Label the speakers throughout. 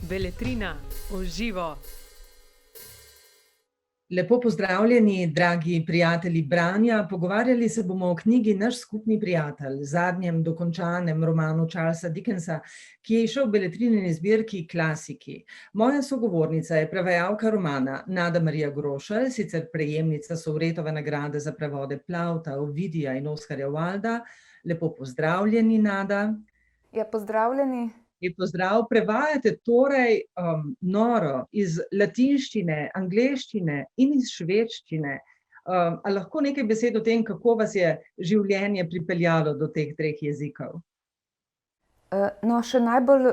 Speaker 1: Beletrina v živo.
Speaker 2: Lepo pozdravljeni, dragi prijatelji branja. Pogovarjali se bomo o knjigi Naš skupni prijatelj, zadnjem dokončanem romanu Charlesa Dickensa, ki je izšel v Beletrinini zbirki Klasiki. Moja sogovornica je prevajalka romana Nada Marija Grošelj, sicer prejemnica Sovretove nagrade za prevode Plauta, Ovidija in Oskarja Wilda. Lepo pozdravljeni, Nada.
Speaker 3: Ja, pozdravljeni.
Speaker 2: Lep pozdrav. Prevajate torej noro iz latinščine, angleščine in iz švedščine. A lahko nekaj besed o tem, kako vas je življenje pripeljalo do teh treh jezikov?
Speaker 3: No, še najbolj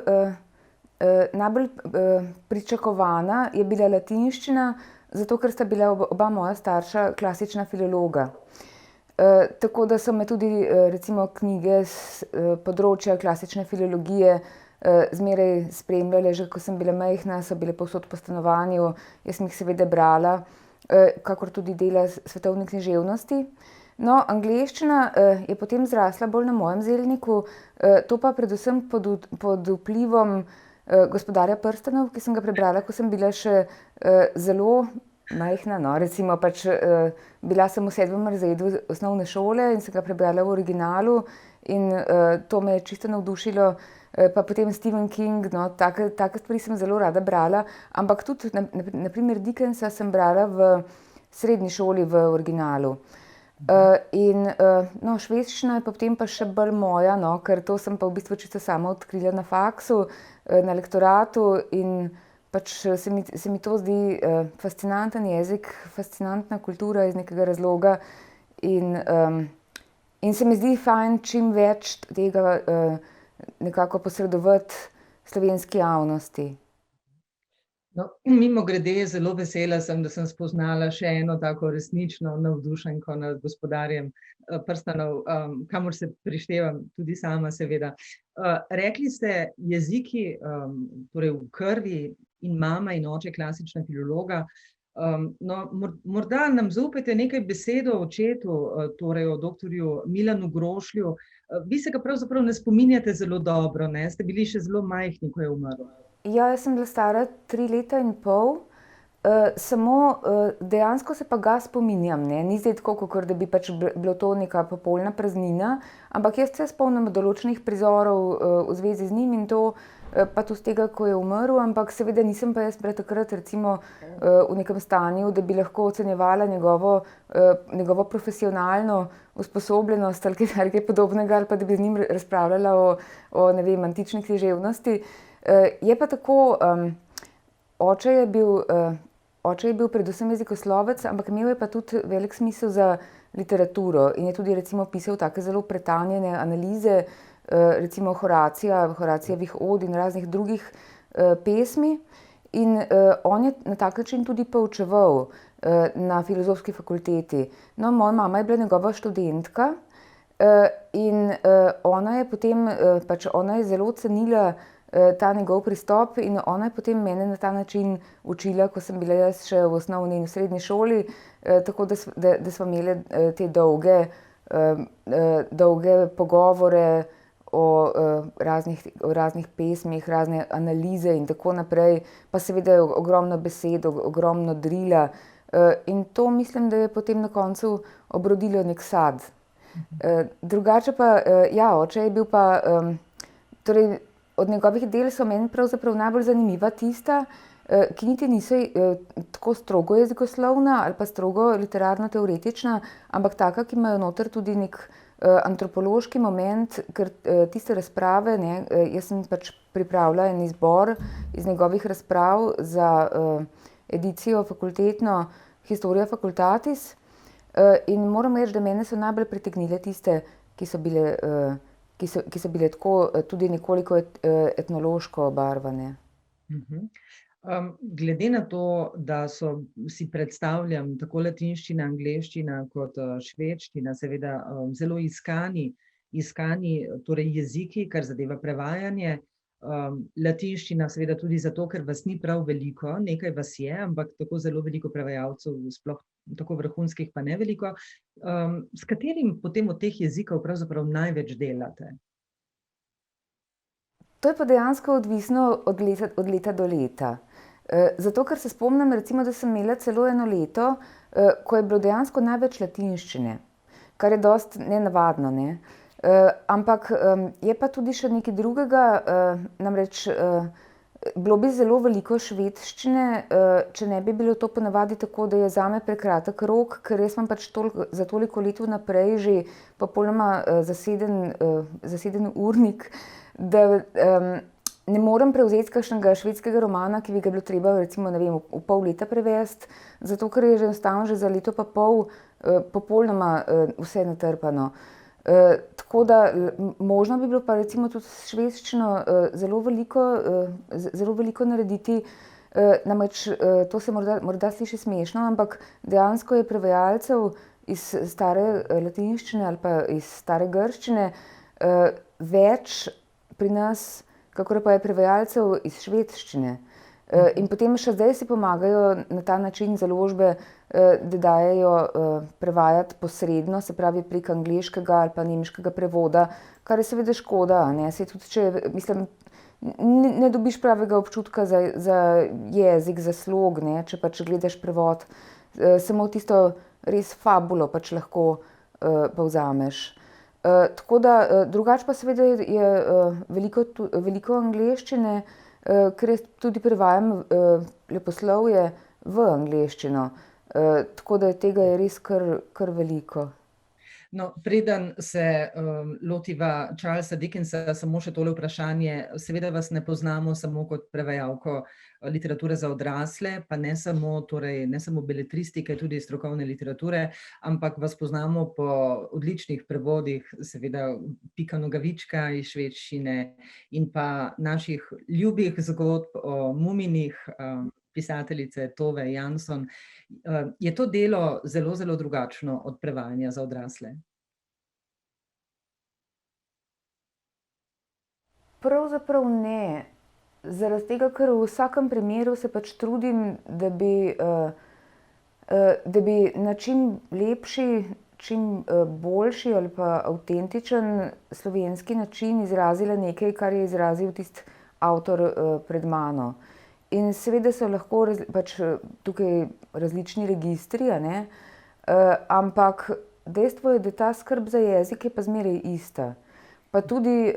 Speaker 3: pričakovana je bila latinščina, zato ker sta bila oba moja starša klasična filologa. Tako da so me tudi recimo knjige s področja klasične filologije zmeraj spremljale, že ko sem bila majhna, so bile povsod po stanovanju, jaz sem jih seveda brala, kakor tudi dela svetovne književnosti. No, angleščina je potem zrasla bolj na mojem zelniku, to pa predvsem pod vplivom Gospodarja prstanov, ki sem ga prebrala, ko sem bila še zelo majhna, no, recimo pač bila sem v 7. razredu osnovne šole in sem ga prebrala v originalu in to me je čisto navdušilo. Pa potem Stephen King, no, take stvari sem zelo rada brala, ampak tudi na primer Dickensa sem brala v srednji šoli v originalu. No, švedščina je potem pa še bolj moja, no, ker to sem pa v bistvu čisto sama odkrila na faksu, na lektoratu in pač se mi to zdi fascinanten jezik, fascinantna kultura iz nekega razloga in se mi zdi fajn čim več tega nekako posredovati slovenski javnosti.
Speaker 2: No, mimogrede, zelo vesela sem, da sem spoznala še eno tako resnično navdušenko nad Gospodarjem prstanov, kamor se prištevam tudi sama seveda. Rekli ste jeziki, torej v krvi in mama in oče klasična filologa. No, morda nam zaupajte nekaj besed o očetu, torej o doktorju Milanu Grošlju. Vi se ga pravzaprav ne spominjate zelo dobro, ne? Ste bili še zelo majhni, ko je umrl.
Speaker 3: Ja, jaz sem bila stara 3 leta in pol, samo dejansko se pa ga spominjam, ne. Ni zdaj tako, kakor da bi pač bilo to neka popolna praznina, ampak jaz se spomnim določenih prizorov v zvezi z njim in to, pa tudi tega, ko je umrl, ampak seveda nisem pa jaz bila takrat recimo v nekem stanju, da bi lahko ocenjevala njegovo profesionalno usposobljenost ali kaj podobnega, ali pa da bi z njim razpravljala o ne vem, antični književnosti. Je pa tako, oče je bil predvsem jezikoslovec, ampak imel je pa tudi velik smisel za literaturo in je tudi recimo pisal take zelo pretanjene analize, recimo Horacijevih od in raznih drugih pesmi. In on je na tak način tudi poučeval na Filozofski fakulteti. No, moja mama je bila njegova študentka in ona je potem, pač ona je zelo cenila ta njegov pristop in ona je potem mene na ta način učila, ko sem bila jaz še v osnovni in v srednji šoli, tako da sva imeli te dolge pogovore o raznih pesmih, razne analize in tako naprej, pa seveda ogromno besed, ogromno drila. In to mislim, da je potem na koncu obrodilo nek sad. Drugače pa, ja, oče je bil pa, torej od njegovih del so meni pravzaprav najbolj zanimiva tista, ki niti niso tako strogo jezikoslovna ali pa strogo literarno-teoretična, ampak taka, ki imajo noter tudi nek antropološki moment, ker tiste razprave, ne, jaz sem pač pripravila en izbor iz njegovih razprav za edicijo fakultetno Historia Facultatis in moram reči, da mene so najbolj pritegnile tiste, ki so bile tako tudi nekoliko etnološko obarvane.
Speaker 2: Glede na to, da so, si predstavljam, tako latinščina, angleščina kot švedščina, seveda zelo iskani torej jeziki, kar zadeva prevajanje, latinščina seveda tudi zato, ker vas ni prav veliko, nekaj vas je, ampak tako zelo veliko prevajalcev, sploh tako vrhunskih pa ne veliko. S katerim potem od teh jezikov pravzaprav največ delate?
Speaker 3: To je pa dejansko odvisno od leta do leta. Zato, ker se spomnim, recimo, da sem imela celo eno leto, ko je bilo dejansko največ latinščine, kar je dosti nenavadno, ne. Ampak je pa tudi še nekaj drugega, namreč bilo bi zelo veliko švedščine, če ne bi bilo to ponavadi tako, da je zame prekratek rok, ker jaz imam pač za toliko let vnaprej že popolnoma zaseden urnik, da ne morem prevzeti kakšnega švedskega romana, ki bi ga bilo treba recimo, ne vem, v pol leta prevesti, zato ker je že enostavno že za leto pa pol popolnoma vse natrpano. Tako da možno bi bilo pa recimo tudi s švedščino zelo veliko narediti, namreč to se morda sliši smešno, ampak dejansko je prevajalcev iz stare latinščine ali pa iz stare grščine več pri nas, kakor pa je prevajalcev iz švedščine. In potem še zdaj si pomagajo na ta način založbe, da dajejo prevajati posredno, se pravi prek angleškega ali pa nemškega prevoda, kar je seveda škoda, ne, saj tudi če, mislim, ne dobiš pravega občutka za jezik, za slog, ne, če pač gledaš prevod, samo tisto res fabulo pač lahko povzameš. Tako da drugače pa seveda je veliko angleščine, ker jaz tudi prevajam leposlovje v angleščino, tako da tega je res kar veliko.
Speaker 2: No, preden se lotiva Charlesa Dickensa, samo še tole vprašanje. Seveda vas ne poznamo samo kot prevajalko literature za odrasle, pa ne samo beletristike, tudi strokovne literature, ampak vas poznamo po odličnih prevodih, seveda Pika Nogavička iz švedščine in pa naših ljubih zgodb o Muminih, pisateljice Tove Jansson. Je to delo zelo, zelo drugačno od prevajanja za odrasle?
Speaker 3: Pravzaprav ne. Zaradi tega, ker v vsakem primeru se pač trudim, da bi na čim lepši, čim boljši ali pa avtentičen slovenski način izrazila nekaj, kar je izrazil tisti avtor pred mano. In seveda so lahko pač tukaj različni registri, a ne, ampak dejstvo je, da ta skrb za jezik je pa zmeraj ista. Pa tudi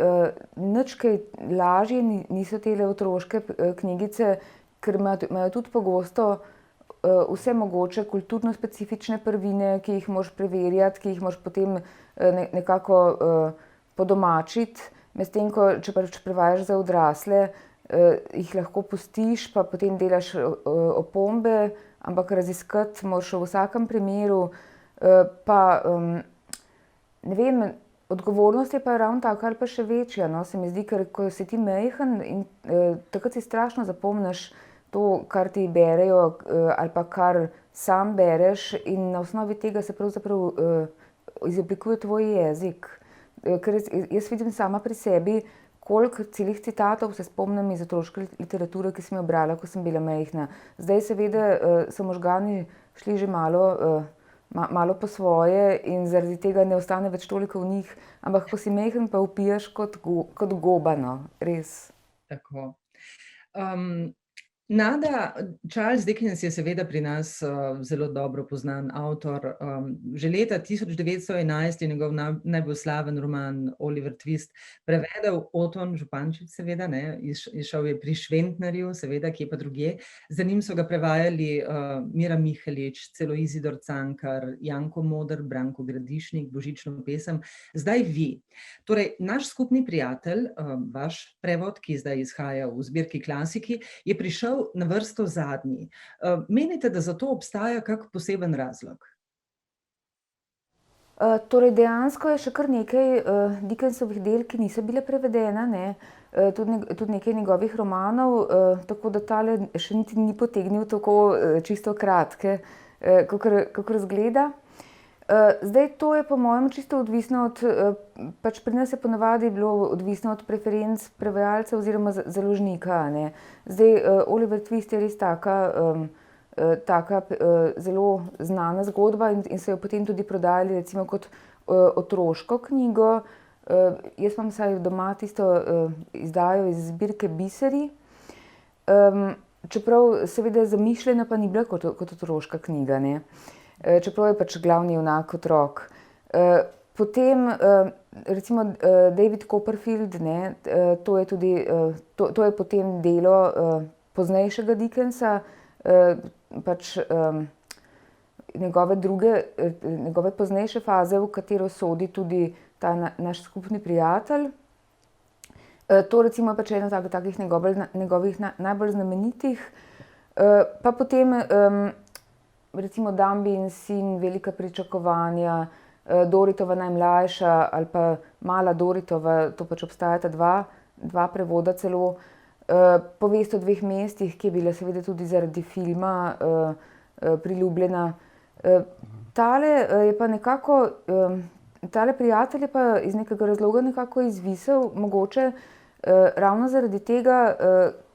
Speaker 3: nič kaj lažje niso tele otroške knjigice, ker imajo tudi pogosto vse mogoče kulturno specifične prvine, ki jih moraš preverjati, ki jih moraš potem nekako podomačiti, medtem ko če pač prevajaš za odrasle, jih lahko pustiš, pa potem delaš opombe, ampak raziskati moraš v vsakem primeru, pa ne vem, odgovornost je pa ravno taka ali pa še večja, no, se mi zdi, ker ko si ti majhen in takrat si strašno zapomniš to, kar ti berejo ali pa kar sam bereš, in na osnovi tega se pravzaprav izoblikuje tvoj jezik. Ker jaz vidim sama pri sebi, koliko celih citatov se spomnim iz otroške literature, ki sem jo brala, ko sem bila majhna. Zdaj seveda so možgani šli že malo po svoje in zaradi tega ne ostane več toliko v njih, ampak ko si majhen, pa vpijaš kot goba, no, res.
Speaker 2: Tako. Nada, Charles Dickens je seveda pri nas zelo dobro poznan avtor. Že leta 1911 je njegov najbolj slaven roman Oliver Twist prevedel Oton Župančič, seveda, ne, izšel je pri Šventnerju, seveda, kje pa drugje. Za njim so ga prevajali Mira Mihelič, celo Izidor Cankar, Janko Moder, Branko Gradišnik, Božično pesem. Zdaj vi. Torej, naš skupni prijatelj, vaš prevod, ki zdaj izhaja v zbirki Klasiki, je prišel na vrsto zadnji. Menite, da za to obstaja kak poseben razlog?
Speaker 3: Torej dejansko je še kar nekaj Dickensovih del, ki niso bile prevedene, ne, tudi nekaj njegovih romanov, tako da tale še niti ni potegnil tako čisto kratke, kakor izgleda. Zdaj to je po mojem čisto odvisno od, pač pri nas je ponavadi bilo odvisno od preferenc prevajalca oziroma založnika, ne. Zdaj Oliver Twist je res taka zelo znana zgodba in so jo potem tudi prodajali recimo kot otroško knjigo, Jaz imam vsaj doma tisto izdajo iz zbirke Biseri. Čeprav seveda zamišljena pa ni bila kot otroška knjiga, ne. Čeprav je pač glavni junak otrok. Potem recimo David Copperfield, ne, to je tudi, to je potem delo poznejšega Dickensa, pač njegove poznejše faze, v katero sodi tudi ta naš skupni prijatelj. To recimo je pač ena takih njegovih najbolj znamenitih. Pa potem recimo Dombey in sin, Velika pričakovanja, Doritova najmlajša ali pa Mala Doritova, to pač obstajata dva prevoda celo. Povest o dveh mestih, ki je bila seveda tudi zaradi filma priljubljena. Tale je pa nekako, tale prijatelj je pa iz nekega razloga nekako izvisel, mogoče ravno zaradi tega,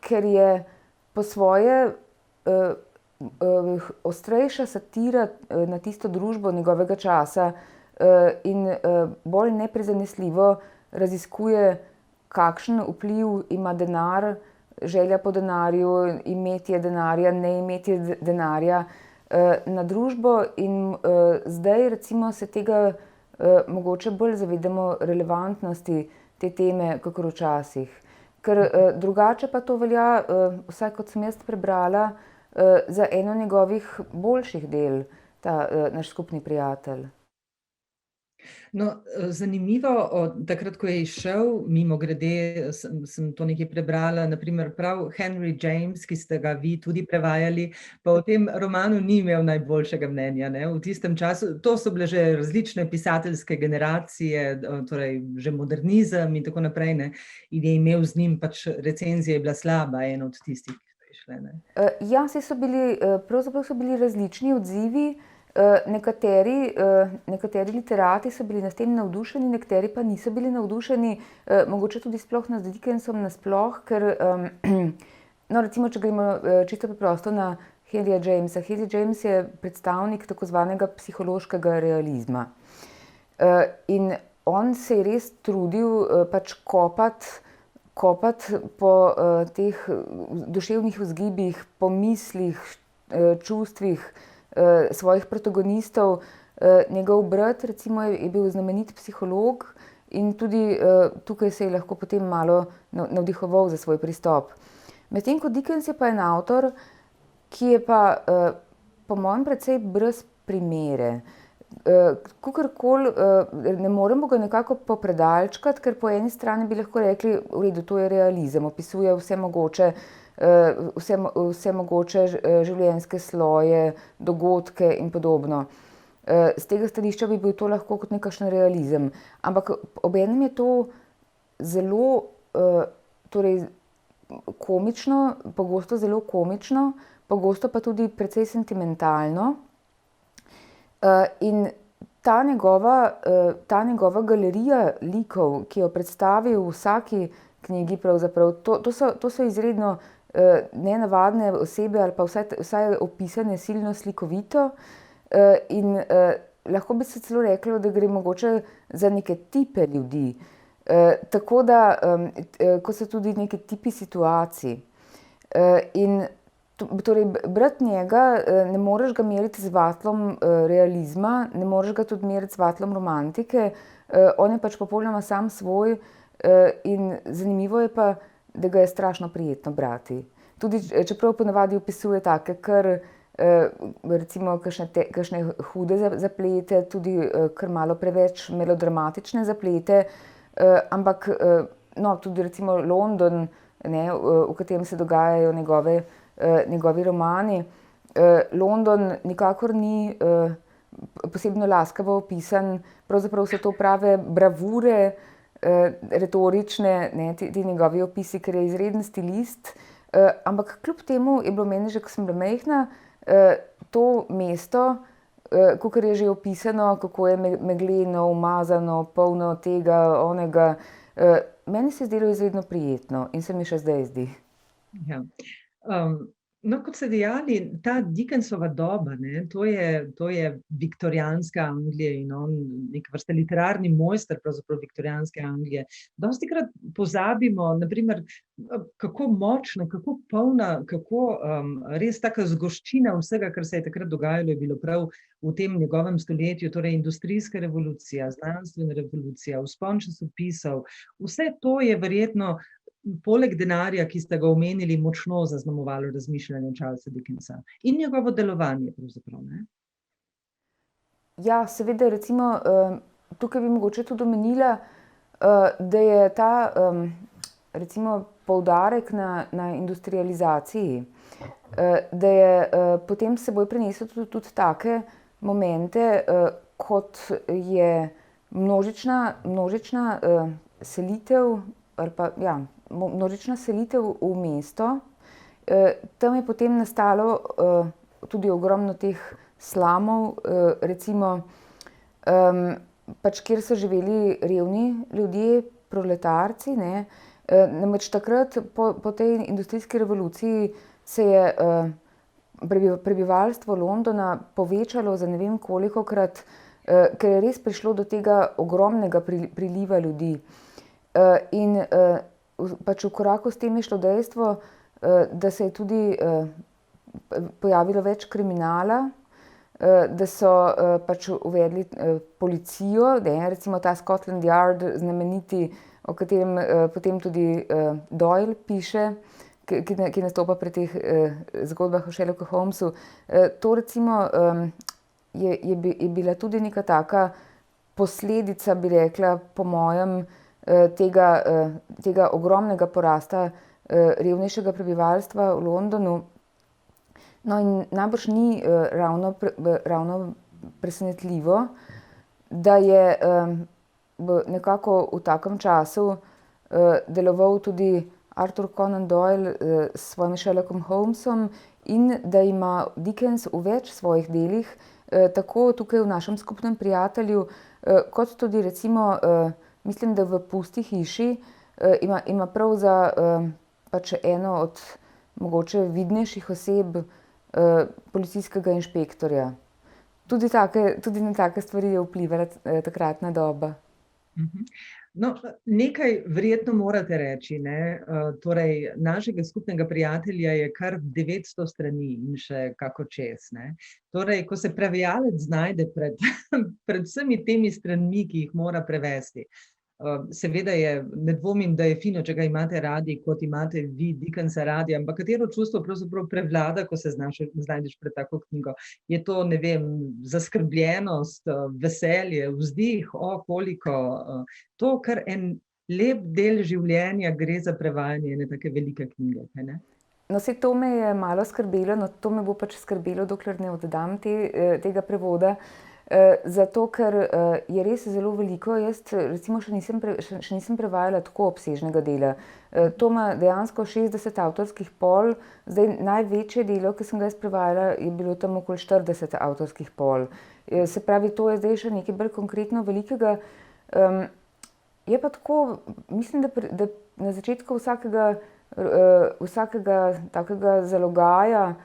Speaker 3: ker je po svoje ostrejša satira na tisto družbo njegovega časa in bolj neprizanesljivo raziskuje, kakšen vpliv ima denar, želja po denarju, imetje denarja, neimetje denarja na družbo in zdaj recimo se tega mogoče bolj zavedamo relevantnosti te teme, kakor včasih. Ker drugače pa to velja, vsaj kot sem jaz prebrala, za eno njegovih boljših del, ta naš skupni prijatelj.
Speaker 2: No, zanimivo, takrat, ko je izšel, mimogrede sem to nekje prebrala, na primer prav Henry James, ki ste ga vi tudi prevajali, pa o tem romanu ni imel najboljšega mnenja, ne, v tistem času. To so bile že različne pisateljske generacije, torej že modernizem in tako naprej, ne, in je imel z njim pač recenzija je bila slaba, ena od tistih, ki so išle, ne.
Speaker 3: Ja, saj so bili, pravzaprav so bili različni odzivi. Nekateri literati so bili nad tem navdušeni, nekateri pa niso bili navdušeni, mogoče tudi sploh nad Dickensom nasploh, ker no, recimo, če gremo čisto preprosto na Henryja Jamesa. Henry James je predstavnik tako zvanega psihološkega realizma. In on se je res trudil pač kopati po teh duševnih vzgibih, po mislih, čustvih svojih protagonistov. Njegov brat recimo je bil znamenit psiholog in tudi tukaj se je lahko potem malo navdihoval za svoj pristop. Medtem ko Dickens je pa en avtor, ki je pa po mojem precej brez primere. Kakorkoli, ne moremo ga nekako popredalčkati, ker po eni strani bi lahko rekli, v redu, to je realizem, opisuje vse mogoče življenjske sloje, dogodke in podobno. Z tega stališča bi bil to lahko kot nekakšen realizem. Ampak obenem je to zelo torej komično, pogosto zelo komično, pogosto pa tudi precej sentimentalno. In ta njegova galerija likov, ki jo predstavi v vsaki knjigi pravzaprav, to so izredno nenavadne osebe ali pa vsaj opisane silno slikovito in lahko bi se celo reklo, da gre mogoče za neke tipe ljudi. Tako da, ko so tudi neki tipi situacij. In torej brati njega, ne moreš ga meriti z vatlom realizma, ne moreš ga tudi meriti z vatlom romantike, on je pač popolnoma sam svoj in zanimivo je pa, da ga je strašno prijetno brati. Tudi čeprav ponavadi opisuje take kar recimo kakšne hude zaplete, tudi kar malo preveč melodramatične zaplete, ampak no, tudi recimo London, ne, v katerem se dogajajo njegovi romani. London nikakor ni posebno laskavo opisan, pravzaprav so to prave bravure, retorične, ne, ti njegovi opisi, ker je izreden stilist. Ampak kljub temu je bilo meni že, ko sem bila majhna, to mesto, kakor je že opisano, kako je megleno, umazano, polno tega, onega, meni se je zdelo izredno prijetno in se mi še zdaj zdi.
Speaker 2: Ja. No, kot ste dejali, ta Dickensova doba, ne, to je viktorijanska Anglija in on nek vrste literarni mojster pravzaprav viktorijanske Anglije. Dostikrat pozabimo, na primer, kako močna, kako polna, kako res taka zgoščina vsega, kar se je takrat dogajalo, je bilo prav v tem njegovem stoletju, torej industrijska revolucija, znanstvena revolucija, vzpon časopisov. Vse to je verjetno poleg denarja, ki ste ga omenili, močno zaznamovalo razmišljanje Charlesa Dickensa in njegovo delovanje pravzaprav, ne?
Speaker 3: Ja, seveda, recimo, tukaj bi mogoče tudi omenila, da je ta, recimo, poudarek na industrializaciji, da je potem s seboj prinesel tudi take momente, kot je množična selitev, ali pa, ja, množična selitev v mesto. Tam je potem nastalo tudi ogromno teh slamov, recimo, pač kjer so živeli revni ljudje, proletarci, ne. Namreč takrat po tej industrijski revoluciji se je prebivalstvo Londona povečalo za ne vem kolikokrat, ker je res prišlo do tega ogromnega priliva ljudi. In pač v koraku s tem je šlo dejstvo, da se je tudi pojavilo več kriminala, da so pač uvedli policijo, recimo ta Scotland Yard znameniti, o katerem potem tudi Doyle piše, ki nastopa pri teh zgodbah o Sherlocku Holmesu. To recimo je bila tudi neka taka posledica, bi rekla, po mojem, tega ogromnega porasta revnejšega prebivalstva v Londonu. No in najbrž ni ravno presenetljivo, da je nekako v takem času deloval tudi Arthur Conan Doyle s svojim Sherlockom Holmesom in da ima Dickens v več svojih delih, tako tukaj v Našem skupnem prijatelju, kot tudi recimo mislim, da v Pusti hiši ima prav za pač eno od mogoče vidnejših oseb policijskega inšpektorja. Tudi na take stvari je vplivala takratna doba.
Speaker 2: No, nekaj verjetno morate reči, ne? Torej, Našega skupnega prijatelja je kar 900 strani in še kako čez, ne? Torej, ko se prevajalec znajde pred vsemi temi stranmi, ki jih mora prevesti, seveda ne dvomim, da je fino, če ga imate radi, kot imate vi Dickensa radi, ampak katero čustvo pravzaprav prevlada, ko se znajdeš pred tako knjigo? Je to, ne vem, zaskrbljenost, veselje, vzdih, koliko, to kar en lep del življenja gre za prevajanje ene take velike knjige, kaj ne?
Speaker 3: No, saj to me je malo skrbelo, no to me bo pač skrbelo, dokler ne oddam tega prevoda. Zato, ker je res zelo veliko, jaz recimo še nisem prevajala tako obsežnega dela. To ima dejansko 60 avtorskih pol, zdaj največje delo, ki sem ga jaz prevajala, je bilo tam okoli 40 avtorskih pol. Se pravi, to je zdaj še nekaj bolj konkretno velikega. Je pa tako, mislim, da na začetku vsakega takega zalogaja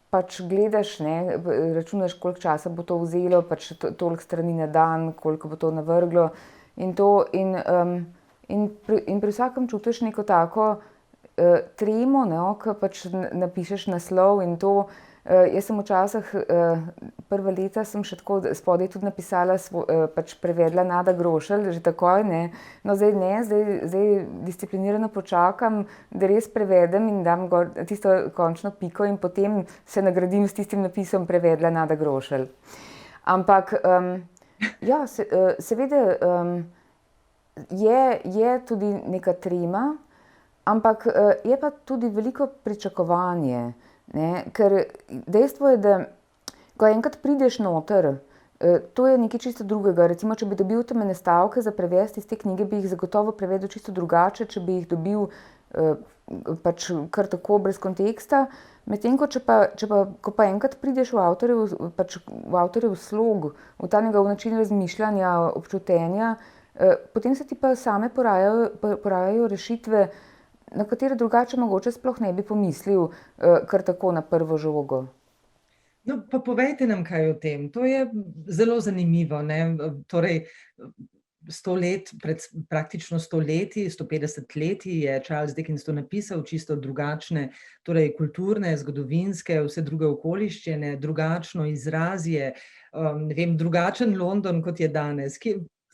Speaker 3: pač gledaš, ne, računaš, koliko časa bo to vzelo, pač toliko strani na dan, koliko bo to navrglo in to. In pri vsakem čutiš neko tako tremo, no, ko pač napišeš naslov in to. Jaz sem včasih, prva leta sem še tako spodaj tudi napisala, pač prevedla Nada Grošelj, že takoj, ne. No, zdaj disciplinirano počakam, da res prevedem in dam gor tisto končno piko in potem se nagradim s tistim napisom prevedla Nada Grošelj. Ampak, ja, seveda je tudi neka trema, ampak je pa tudi veliko pričakovanje. Ne, ker dejstvo je, da ko enkrat prideš noter, to je nekaj čisto drugega. Recimo, če bi dobil tam ene stavke za prevesti iz te knjige, bi jih zagotovo prevedel čisto drugače, če bi jih dobil pač kar tako brez konteksta. Medtem ko ko pa enkrat prideš v avtorjev slog, v ta njegov način razmišljanja, občutenja, potem se ti pa same porajajo rešitve, na katere drugače mogoče sploh ne bi pomislil, kar tako na prvo žogo.
Speaker 2: No, pa povejte nam kaj o tem. To je zelo zanimivo, ne? Torej, 100 let, praktično 100 leti, 150 leti je Charles Dickens to napisal, čisto drugačne, torej kulturne, zgodovinske, vse druge okoliščine, drugačno izrazje, ne vem, drugačen London, kot je danes.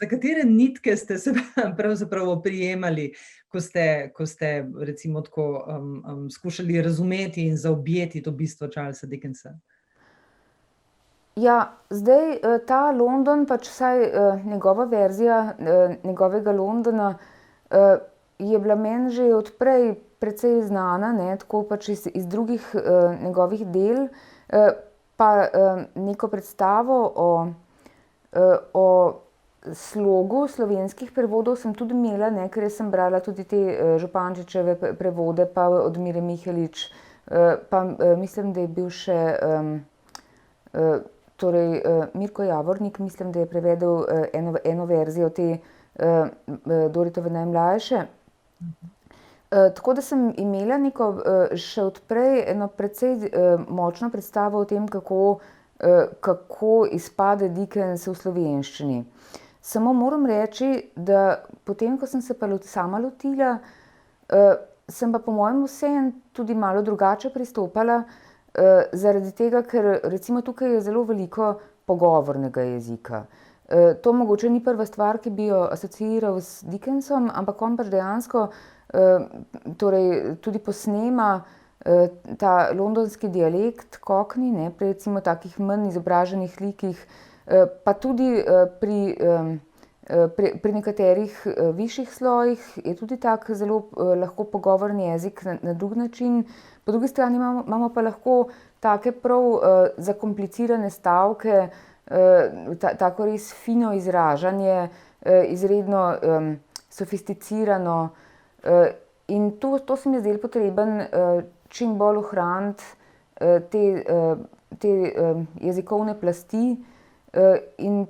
Speaker 2: Za katere nitke ste se pravzaprav oprijemali, ko ste recimo tako skušali razumeti in zaobjeti to bistvo Charlesa Dickensa?
Speaker 3: Ja, zdaj ta London, pač vsaj njegova verzija njegovega Londona je bila meni že odprej precej znana, ne, tako pač iz drugih njegovih del, pa neko predstavo o slogu slovenskih prevodov sem tudi imela, ne, ker sem brala tudi te Župančičeve prevode, pa od Mire Mihelič, pa mislim, da je bil še torej Mirko Javornik, mislim, da je prevedel eno verzijo te Doritove najmlajše. Tako da sem imela neko še odprej eno precej močno predstavo o tem, kako izpade Dickens v slovenščini. Samo moram reči, da potem, ko sem se pa sama lotila, sem pa po mojem vseeno tudi malo drugače pristopala, zaradi tega, ker recimo tukaj je zelo veliko pogovornega jezika. To mogoče ni prva stvar, ki bi jo asociiral z Dickensom, ampak on pač dejansko torej tudi posnema ta londonski dialekt cockney, ne, pri recimo takih manj izobraženih likih, pa tudi pri nekaterih višjih slojih je tudi tak zelo lahko pogovorni jezik na drug način. Po drugi strani imamo pa lahko take prav zakomplicirane stavke, tako res fino izražanje, izredno sofisticirano. In to se mi je zdelo potreben čim bolj ohraniti te jezikovne plasti. In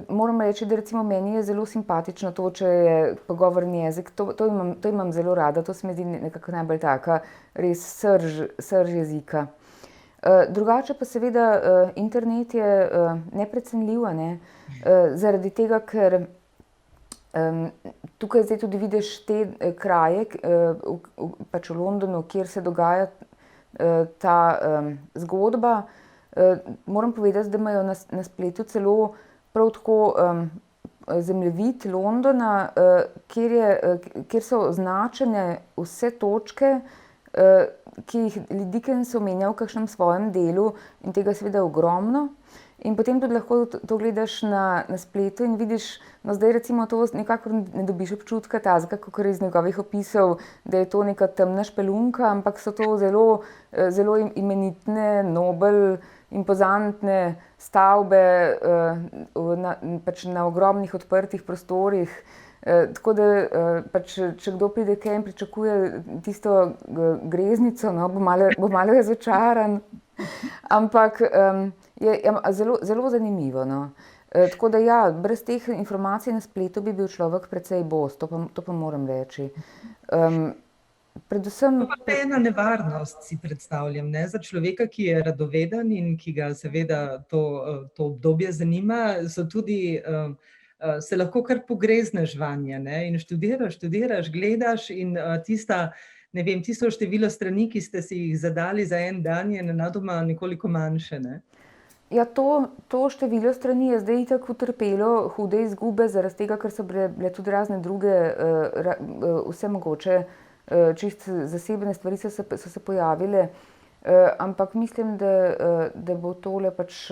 Speaker 3: moram reči, da recimo meni je zelo simpatično to, če je pogovorni jezik, to imam zelo rada, to se mi zdi nekako najbolj taka res srž jezika. Drugače pa seveda internet je neprecenljiv, ne, zaradi tega, ker tukaj zdaj tudi vidiš te kraje pač v Londonu, kjer se dogaja ta zgodba. Moram povedati, da imajo na spletu celo prav tako zemljevid Londona, kjer so označene vse točke, ki jih Dickens omenja v kakšnem svojem delu, in tega seveda ogromno. In potem tudi lahko to gledaš na spletu in vidiš, no zdaj recimo to nekako ne dobiš občutka tazga, kakor iz njegovih opisov, da je to neka temna špelunka, ampak so to zelo imenitne, nobel, impozantne stavbe pač na ogromnih odprtih prostorih. Tako da pač, če kdo pride kaj in pričakuje tisto greznico, no, bo malo razočaran. Ampak je zelo zanimivo, no. Tako da ja, brez teh informacij na spletu bi bil človek precej bos, to pa moram reči. Predvsem...
Speaker 2: To pa je ena nevarnost, si predstavljam, ne? Za človeka, ki je radoveden in ki ga seveda to obdobje zanima, so tudi, se lahko kar pogrezneš vanje, ne? In študiraš, gledaš in ne vem, tisto število strani, ki ste si jih zadali za en dan, je nenadoma nekoliko manjše, ne?
Speaker 3: Ja, to število strani je zdaj itak utrpelo hude izgube, zaradi tega, ker so bile tudi razne druge, vse mogoče, čisto zasebne stvari so se pojavile, ampak mislim, da bo tole pač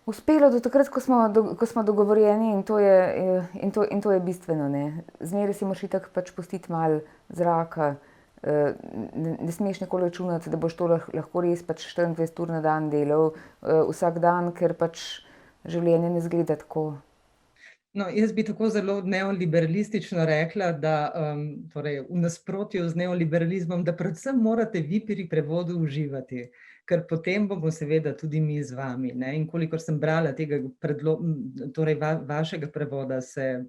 Speaker 3: uspelo do takrat, ko smo dogovorjeni, in to je bistveno, ne. Zmeraj si moraš itak pač pustiti malo zraka, ne smeš nikoli računati, da boš to lahko res pač 24 ur na dan delal vsak dan, ker pač življenje ne izgleda tako.
Speaker 2: No, jaz bi tako zelo neoliberalistično rekla, da torej v nasprotju z neoliberalizmom, da predvsem morate vi pri prevodu uživati, ker potem bomo seveda tudi mi z vami, ne. In kolikor sem brala tega torej vašega prevoda, se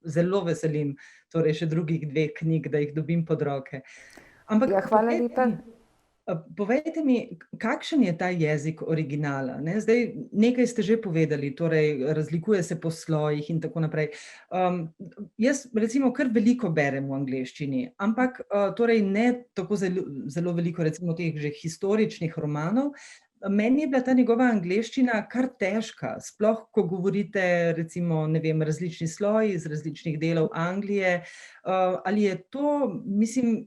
Speaker 2: zelo veselim, torej še drugih 2 knjig, da jih dobim pod roke. Ampak
Speaker 3: Ja, hvala lepa.
Speaker 2: povejte mi, kakšen je ta jezik originala, ne? Zdaj, nekaj ste že povedali, torej razlikuje se po slojih in tako naprej. Jaz recimo kar veliko berem v angleščini, ampak torej ne tako zelo veliko recimo teh že historičnih romanov. Meni je bila ta njegova angleščina kar težka, sploh ko govorite recimo, ne vem, različni sloji iz različnih delov Anglije. Ali je to, mislim,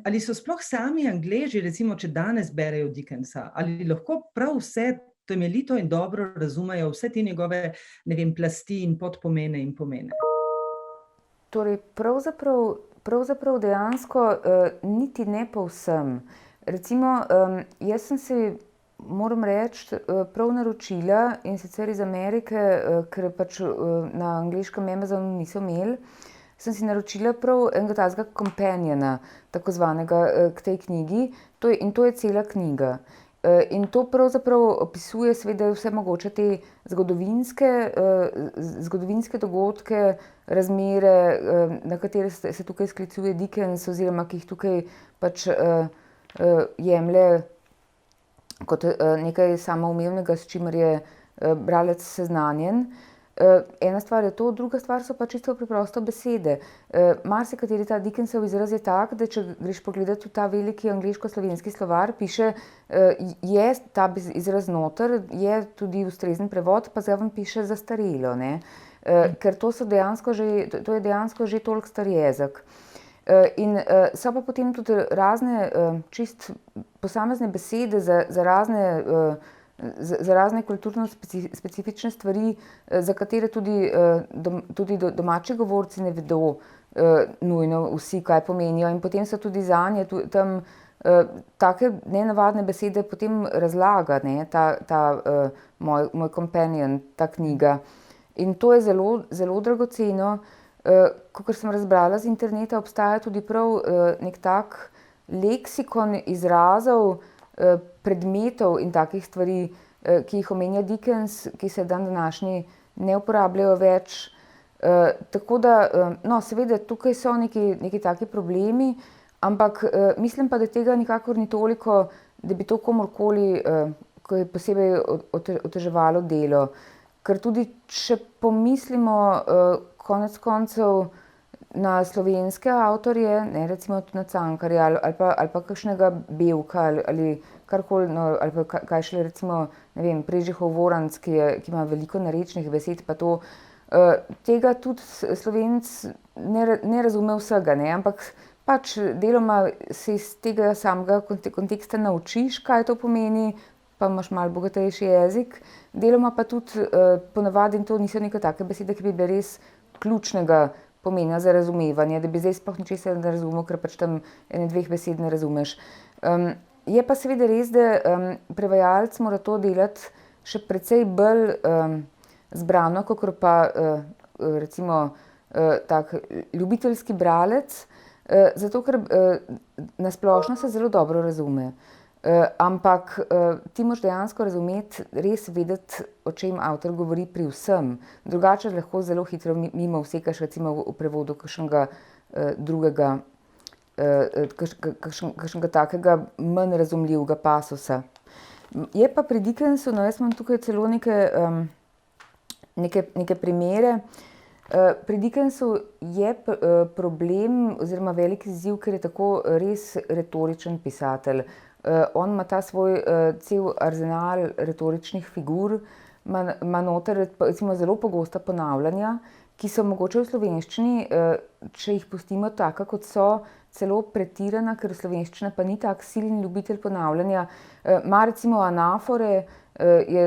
Speaker 2: ali so sploh sami Angleži, recimo, če danes berejo Dickensa, ali lahko prav vse temeljito in dobro razumejo vse te njegove, ne vem, plasti in podpomene in pomene?
Speaker 3: Torej, pravzaprav dejansko niti ne povsem. Recimo, jaz sem si, moram reči, prav naročila, in sicer iz Amerike, ker pač na angleškem Amazonu niso imeli, sem si naročila prav enega takega companiona, tako zvanega, k tej knjigi, in to je cela knjiga. In to pravzaprav opisuje seveda vse mogoče te zgodovinske dogodke, razmere, na katere se tukaj sklicuje Dickens, oziroma ki jih tukaj pač jemlje kot nekaj samoumevnega, s čimer je bralec seznanjen. Ena stvar je to, druga stvar so pa čisto preprosto besede. Marsikateri ta Dickensov izraz je tak, da če greš pogledat v ta veliki angleško-slovenski slovar, piše, je ta izraz noter, je tudi ustrezen prevod, pa zraven piše zastarelo, ne. Ker to je dejansko že toliko star jezik. In so pa potem tudi razne čist posamezne besede za razne kulturno specifične stvari, za katere tudi domači govorci ne vedo nujno vsi, kaj pomenijo. In potem so tudi zanje tam take nenavadne besede potem razlaga, ne, moj companion, ta knjiga. In to je zelo, zelo dragoceno. Kakor sem razbrala z interneta, obstaja tudi prav nek tak leksikon izrazov, predmetov in takih stvari, ki jih omenja Dickens, ki se današnji ne uporabljajo več. Tako da, no, seveda tukaj so neki taki problemi, ampak mislim pa, da tega nikakor ni toliko, da bi to komurkoli posebej oteževalo delo. Ker tudi če pomislimo konec koncev na slovenske avtorje, ne, recimo tudi na Cankarja ali pa kakšnega Bevka ali karkoli, no, ali pa kaj šele recimo, ne vem, Prežihov Voranc, ki ima veliko narečnih besed, pa to, tega tudi Slovenec ne razume vsega, ne, ampak pač deloma se iz tega samega konteksta naučiš, kaj to pomeni, pa imaš malo bogatejši jezik, deloma pa tudi ponavadi to niso neke take besede, ki bi bile res ključnega pomena za razumevanje, da bi zdaj sploh ničesar ne razumel, ker pač tam ene 2 besed ne razumeš. Je pa seveda res, da prevajalec mora to delati še precej bolj zbrano, kakor pa recimo tak ljubiteljski bralec, zato ker na splošno se zelo dobro razume. Ampak ti moraš dejansko razumeti, res vedeti, o čem avtor govori pri vsem. Drugače lahko zelo hitro mimo vsekaš recimo v prevodu kakšnega drugega, kakšnega takega manj razumljivega pasusa. Je pa pri Dickensu, no, jaz imam tukaj celo neke primere. Pri Dickensu je problem oziroma velik izziv, ker je tako res retoričen pisatelj. On ima ta svoj cel arzenal retoričnih figur, ima noter recimo zelo pogosta ponavljanja, ki so mogoče v slovenščini, če jih pustimo taka, kot so, celo pretirana, ker slovenščina pa ni tak silen ljubitelj ponavljanja. Ima recimo anafore, je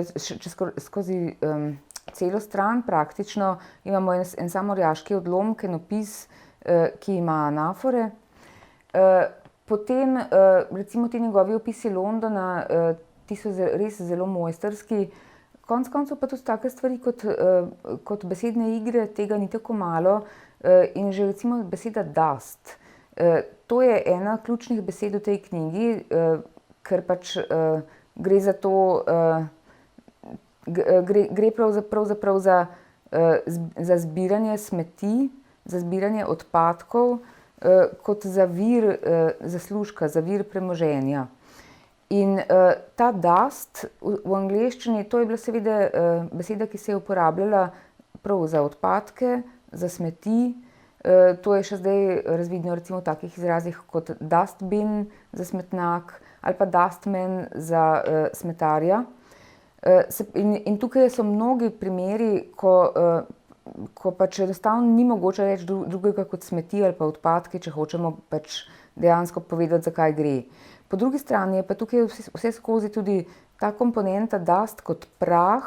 Speaker 3: skozi celo stran praktično, imamo en sam orjaški odlomek, en opis, ki ima anafore. Potem recimo ti njegovi opisi Londona, ti so res zelo mojstrski. Konec koncev pa tudi take stvari kot besedne igre, tega ni tako malo. In že recimo beseda dust. To je ena ključnih besed v tej knjigi, ker pač gre za to, gre pravzaprav za za zbiranje smeti, za zbiranje odpadkov, kot za vir zaslužka, za vir premoženja. In ta dust v angleščini, to je bila seveda beseda, ki se je uporabljala prav za odpadke, za smeti. To je še zdaj razvidno recimo v takih izrazih kot dustbin za smetnjak ali pa dustman za smetarja. In tukaj so mnogi primeri, ko pač enostavno ni mogoče reči drugega kot smeti ali pa odpadki, če hočemo pač dejansko povedati, zakaj gre. Po drugi strani je pa tukaj vse skozi tudi ta komponenta dust kot prah,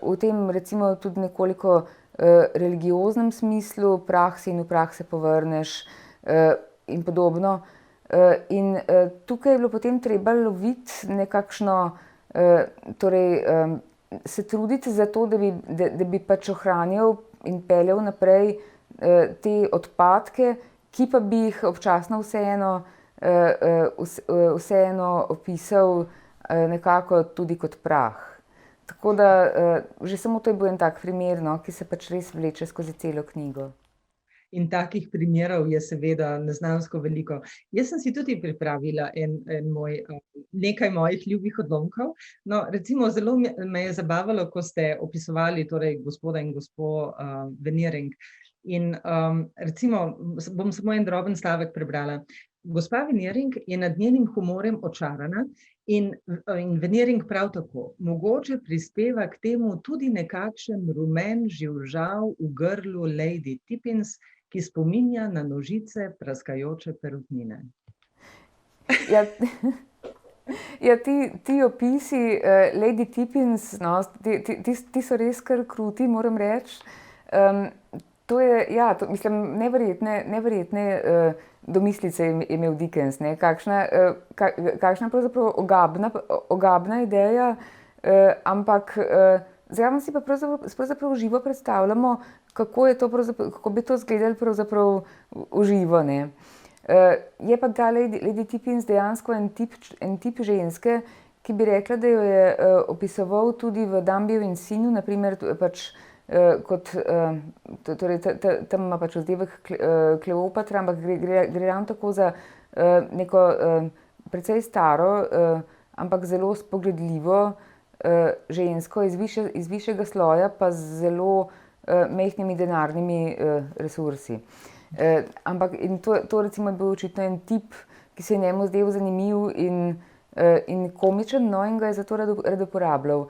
Speaker 3: v tem recimo tudi nekoliko religioznem smislu, prah si in v prah se povrneš in podobno. In tukaj je bilo potem treba loviti nekakšno, torej se truditi za to, da bi pač ohranjal in peljal naprej te odpadke, ki pa bi jih občasno vseeno opisal nekako tudi kot prah. Tako da že samo to je bil en tak primer, no, ki se pač res vleče skozi celo knjigo.
Speaker 2: In takih primerov je seveda neznansko veliko. Jaz sem si tudi pripravila nekaj mojih ljubih odlomkov. No, recimo zelo me je zabavalo, ko ste opisovali torej gospoda in gospo Veneering. In recimo, bom samo en droben stavek prebrala. Gospa Veneering je nad njenim humorjem očarana in Veneering prav tako. Mogoče prispeva k temu tudi nekakšen rumen živžav v grlu Lady Tippins, ki spominja na nožice praskajoče perutnine.
Speaker 3: Ja, ti opisi Lady Tippins, no, ti so res kar kruti, moram reči. To je, ja, mislim, neverjetne domislice je imel Dickens, ne, kakšna pravzaprav ogabna ideja, ampak zraven si pa pravzaprav živo predstavljamo, kako bi to izgledalo pravzaprav v živo, ne. Je pa ta Lady Tippins dejansko en tip ženske, ki bi rekla, da jo je opisoval tudi v Dombiju in sinu, naprimer pač kot, torej tam ima pač vzdevek Kleopatra, ampak gre ravno tako za neko precej staro, ampak zelo spogledljivo žensko iz višjega sloja, pa z zelo majhnimi denarnimi resursi. Ampak in to recimo je bil očitno en tip, ki se je njemu zdel zanimiv in komičen, no, in ga je zato rad uporabljal.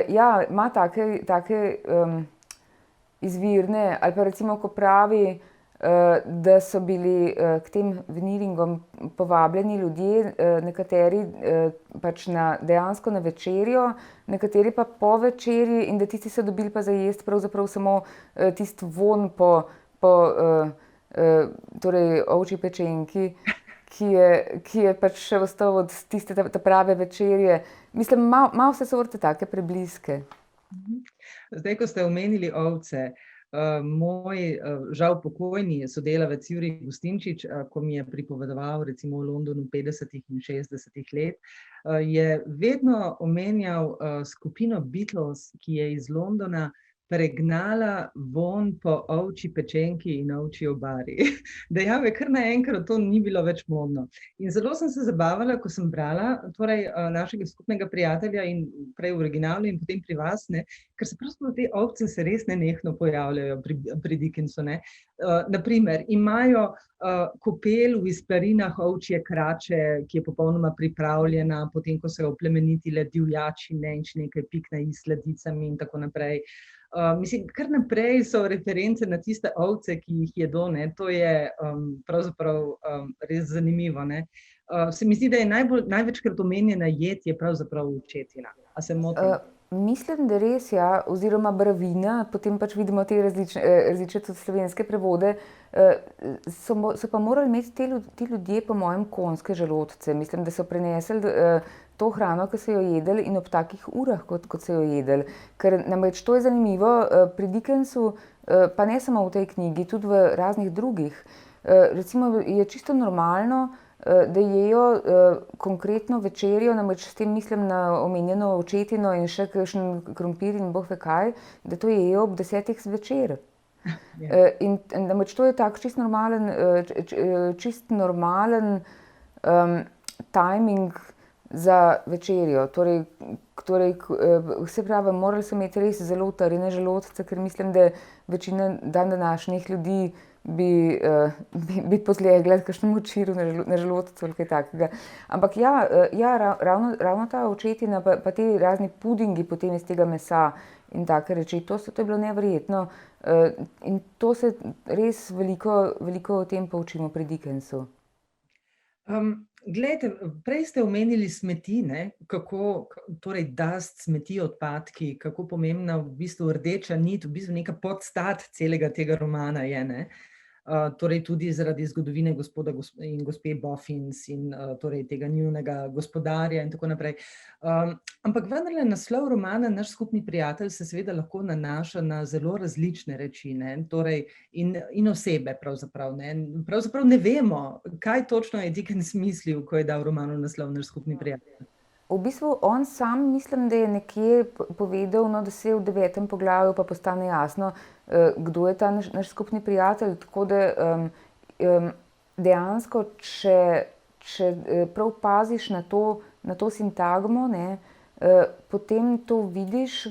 Speaker 3: Ja, ima take izvirne, ali pa recimo, ko pravi, da so bili k tem Veneeringom povabljeni ljudje, nekateri pač dejansko na večerjo, nekateri pa po večerji, in da tisti so dobili pa za jesti pravzaprav samo tisti von po torej ovčji pečenki, ki je pač še ostal od tiste ta prave večerje. Mislim, ima vse sorte take prebliske.
Speaker 2: Zdaj, ko ste omenili ovce, moj žal pokojni sodelavec Jurij Gustinčič, ko mi je pripovedoval recimo v Londonu 50. in 60. let, je vedno omenjal skupino Beatles, ki je iz Londona pregnala von po ovčji pečenki in ovčji obari. Dejal je, kar naenkrat to ni bilo več modno. In zelo sem se zabavala, ko sem brala torej našega skupnega prijatelja in prej v originalu in potem pri vas, ne, ker se pravzaprav te ovce se res nenehno pojavljajo pri Dickensu, ne. Naprimer, imajo kopel v izplarinah ovčje krače, ki je popolnoma pripravljena, potem ko so jo oplemenitile divjačine in še nekaj pikna s sladicami in tako naprej. Mislim, kar naprej so reference na tiste ovce, ki jih jedo, ne, to je pravzaprav res zanimivo, ne. Se mi zdi, da je največkrat omenjena jed je pravzaprav očetina. A se motim?
Speaker 3: Mislim, da res, ja, oziroma bravina, potem pač vidimo te različne tudi slovenske prevode, so pa morali imeti ti ljudje po mojem konjske želodce. Mislim, da so prenesli to hrano, ki so jo jedli in ob takih urah, kot so jo jedli. Ker namreč to je zanimivo pri Dickensu, pa ne samo v tej knjigi, tudi v raznih drugih. Recimo je čisto normalno, da jejo konkretno večerjo, namreč s tem mislim na omenjeno očetino in še kakšen krompir in bog ve kaj, da to jejo ob 10 zvečer. In namreč to je tak čist normalen timing za večerjo. Torej, se pravi, morali so imeti res zelo utrjene želodce, ker mislim, da večina današnjih ljudi bi podlegla kakšnemu čiru na želodcu ali kaj takega. Ampak ravno ta očetina pa ti razni pudingi potem iz tega mesa in take reči, to je bilo neverjetno. In to se res veliko o tem poučimo pri Dickensu.
Speaker 2: Glejte, prej ste omenili smeti, ne? Kako, torej dust, smeti, odpadki, kako pomembna v bistvu rdeča nit, v bistvu neka podstat celega tega romana je, ne? Torej tudi zaradi zgodovine gospoda in gospe Boffins in torej tega njunega gospodarja in tako naprej. Ampak vendarle naslov romana Naš skupni prijatelj se seveda lahko nanaša na zelo različne reči, ne? Torej in osebe pravzaprav, ne? Pravzaprav ne vemo, kaj točno je Dickens mislil, ko je dal romanu naslov Naš skupni prijatelj.
Speaker 3: V bistvu on sam mislim, da je nekje povedal, no, da se je v 9. poglavju pa postane jasno, kdo je ta naš skupni prijatelj, tako da dejansko, če prav paziš na to sintagmo, ne, potem to vidiš,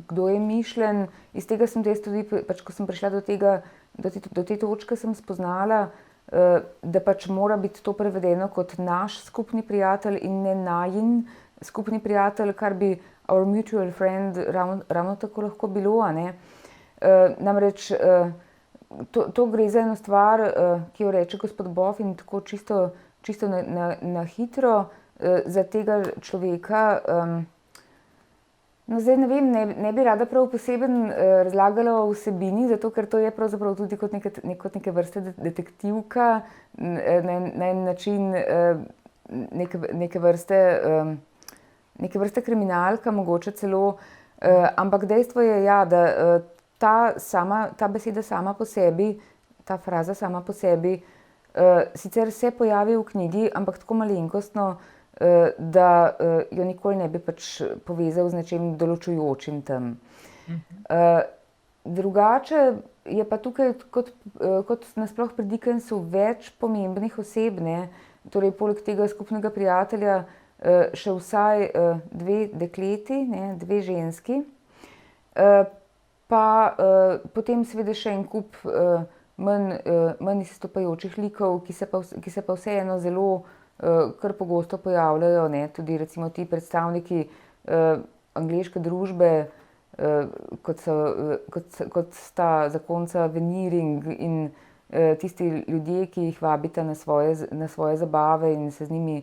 Speaker 3: kdo je mišljen. Iz tega sem jaz tudi, pač, ko sem prišla do te točke, sem spoznala, da pač mora biti to prevedeno kot naš skupni prijatelj in ne najin skupni prijatelj, kar bi our mutual friend ravno tako lahko bilo, a ne. Namreč to gre za eno stvar, ki jo reče gospod Boffin tako čisto na hitro, za tega človeka. No, zdaj ne vem, ne bi rada prav poseben razlagala o vsebini, zato ker to je pravzaprav tudi kot neke vrste detektivka, na en način neke vrste kriminalka, mogoče celo, ampak dejstvo je, ja, da ta beseda sama po sebi, ta fraza sama po sebi, sicer se pojavi v knjigi, ampak tako malenkostno, da jo nikoli ne bi pač povezal z nečim določujočim tam. Drugače je pa tukaj, kot nasploh pri Dickensu, več pomembnih oseb, ne, torej poleg tega skupnega prijatelja še vsaj 2 dekleti, ne, 2 ženski, pa potem seveda še en kup manj izstopajočih likov, ki se pa vseeno zelo kar pogosto pojavljajo, ne, tudi recimo ti predstavniki angleške družbe, kot sta zakonca Veneering in tisti ljudje, ki jih vabita na svoje zabave in se z njimi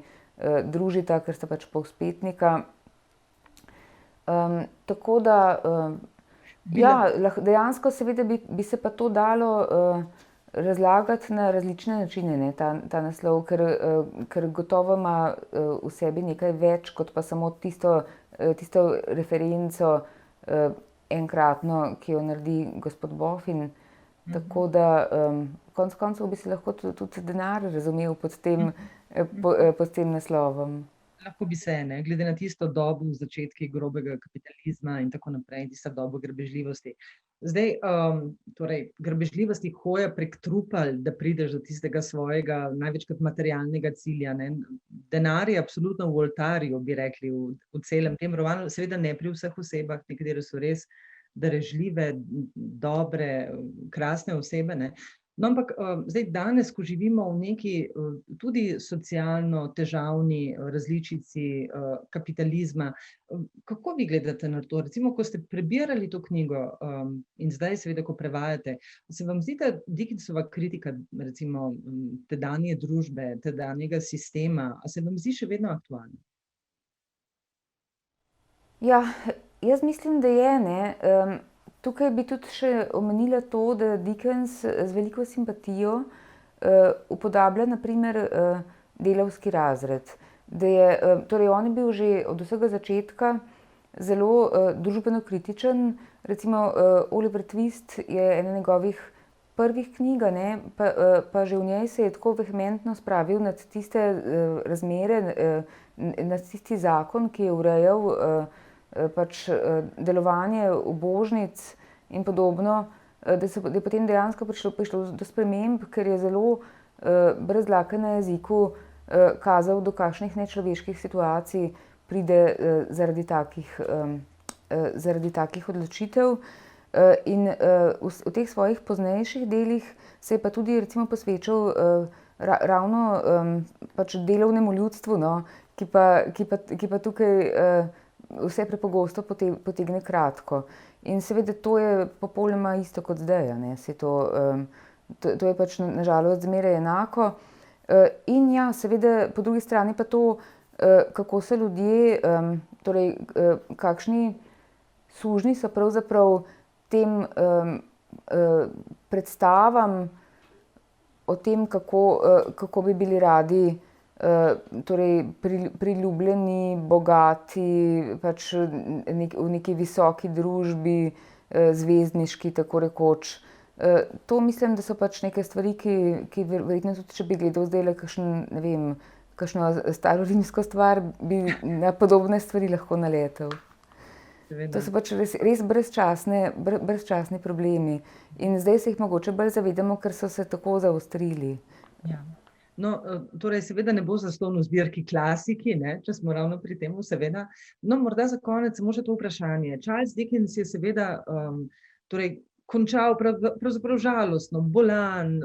Speaker 3: družita, ker sta pač povzpetnika. Tako da, ja, dejansko seveda bi se pa to dalo razlagati na različne načine, ne, ta naslov, ker gotovo ima v sebi nekaj več, kot pa samo tisto referenco enkratno, ki jo naredi gospod Boffin. Tako da konec koncev bi se lahko tudi denar razumel pod tem naslovom.
Speaker 2: Lahko bi se, ne, glede na tisto dobo v začetki grobega kapitalizma in tako naprej, tisto dobo grabežljivosti. Zdaj, torej, grabežljivosti hoja prek trupel, da prideš do tistega svojega največkrat materialnega cilja, ne. Denar je absolutno v oltarju, bi rekli, v celem tem romanu, seveda ne pri vseh osebah, nekatere so res darežljive, dobre, krasne osebe, ne. No, ampak zdaj danes, ko živimo v neki tudi socialno težavni različici kapitalizma, kako vi gledate na to? Recimo, ko ste prebirali to knjigo in zdaj seveda, ko prevajate, se vam zdi ta Dickensova kritika recimo tedanje družbe, tedanjega sistema, a se vam zdi še vedno aktualna? Ja,
Speaker 3: jaz mislim, da je, ne. Tukaj bi tudi še omenila to, da Dickens z veliko simpatijo upodablja na primer delavski razred. Torej on je bil že od vsega začetka zelo družbeno kritičen. Recimo Oliver Twist je ena njegovih prvih knjig, pa že v njej se je tako vehementno spravil nad tiste razmere, nad tisti zakon, ki je urejal pač delovanje ubožnic in podobno, da je potem dejansko prišlo do sprememb, ker je zelo brez dlake na jeziku kazal, do kakšnih nečloveških situacij pride zaradi takih odločitev. In v teh svojih poznejših delih se je pa tudi recimo posvečal ravno pač delovnemu ljudstvu, no, ki pa tukaj vse prepogosto potegne kratko. In seveda to je popolnoma isto kot zdaj, a ne, to je pač nažalost zmeraj enako. In ja, seveda po drugi strani pa to, kako se ljudje, torej kakšni sužnji so pravzaprav tem predstavam o tem, kako bi bili radi torej priljubljeni, bogati, pač v neki visoki družbi, zvezdniški, tako rekoč. To mislim, da so pač neke stvari, ki verjetno tudi, če bi gledal zdajle kakšno staro rimsko stvar, bi na podobne stvari lahko naletel. To so pač res brezčasni problemi. In zdaj se jih mogoče bolj zavedamo, ker so se tako zaostrili.
Speaker 2: Ja. No, torej seveda ne bo zastonj v zbirki klasiki, ne, če smo ravno pri tem, seveda. No, morda za konec samo še to vprašanje. Charles Dickens je seveda torej končal pravzaprav žalostno, bolan,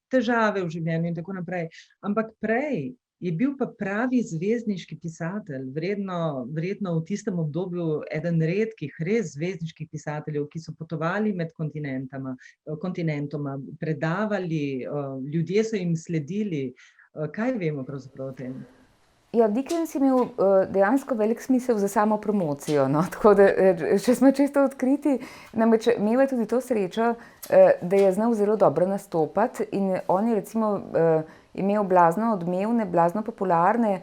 Speaker 2: težave v življenju in tako naprej. Ampak prej je bil pa pravi zvezdniški pisatelj, verjetno v tistem obdobju eden redkih, res zvezdniških pisateljev, ki so potovali med kontinentoma, predavali, ljudje so jim sledili. Kaj vemo pravzaprav o tem?
Speaker 3: Ja, Dickens je imel dejansko velik smisel za samo promocijo, no, tako da, če smo čisto odkriti, namreč imel je tudi to srečo, da je znal zelo dobro nastopati in on je recimo imel blazno odmevne, blazno popularne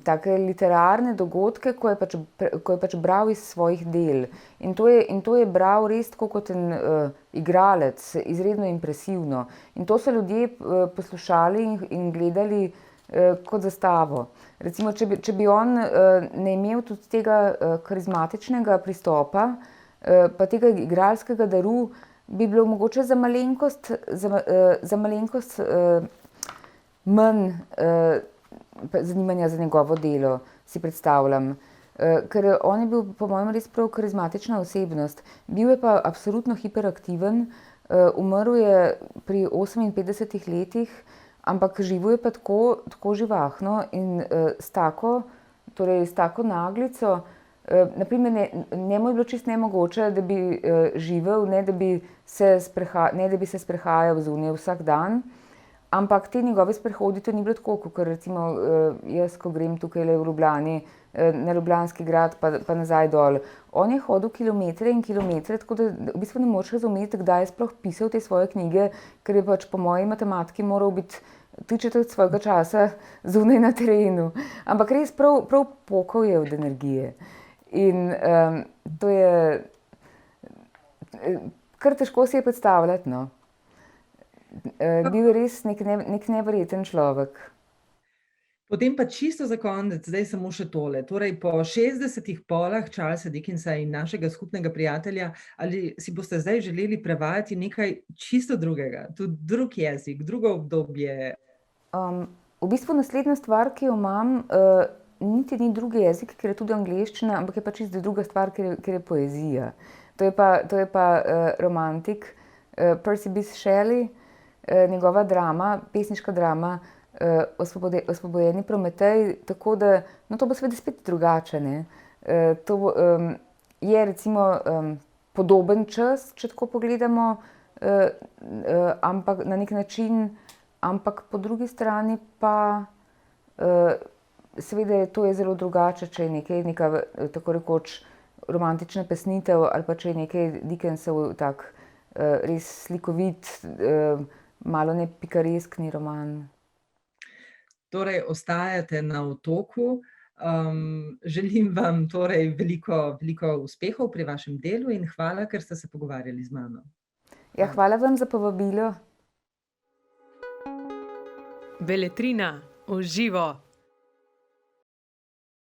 Speaker 3: take literarne dogodke, ko je pač bral iz svojih del. In to je bral res tako kot en igralec, izredno impresivno. In to so ljudje poslušali in gledali kot zastavo. Recimo, če bi on ne imel tudi tega karizmatičnega pristopa, pa tega igralskega daru, bi bilo mogoče za malenkost manj zanimanja za njegovo delo, si predstavljam. Ker on je bil po mojem res prav karizmatična osebnost. Bil je pa absolutno hiperaktiven, umrl je pri 58 letih, ampak živel je pa tako živahno in s tako naglico. Naprimer, njemu je bilo čisto nemogoče, da bi živel, ne da bi se sprehajal zunaj vsak dan. Ampak te njegove sprehodi, to ni bilo tako, kot recimo jaz, ko grem tukaj v Ljubljani, na Ljubljanski grad pa nazaj dol. On je hodil kilometre in kilometre, tako da v bistvu ne moreš razumeti, kdaj je sploh pisal te svoje knjige, ker je pač po moji matematiki moral biti 3/4 svojega časa zunaj na terenu. Ampak res prav pokal je od energije. In to je kar težko si je predstavljati, no. Bil je res nek neverjeten človek.
Speaker 2: Potem pa čisto za konec, zdaj samo še tole. Torej, po 60 polah Charlesa Dickensa in našega skupnega prijatelja, ali si boste zdaj želeli prevajati nekaj čisto drugega, tudi drug jezik, drugo obdobje?
Speaker 3: V bistvu naslednja stvar, ki jo imam, niti ni drugi jezik, ker je tudi angleščina, ampak je pa čisto druga stvar, ker je poezija. To je pa romantik Percy Bysshe Shelley, njegova drama, pesniška drama Osvobojeni Prometej, tako da, no, to bo seveda spet drugače, ne. To je recimo podoben čas, če tako pogledamo, ampak na nek način, ampak po drugi strani pa seveda to je zelo drugače, če je neka tako rekoč romantična pesnitev ali pa če je nekaj Dickensov tak res slikovit, malo ne pikareskni roman.
Speaker 2: Torej, ostajate na Otoku. Želim vam torej veliko uspehov pri vašem delu in hvala, ker ste se pogovarjali z mano.
Speaker 3: Ja, hvala vam za povabilo.
Speaker 1: Beletrina v živo.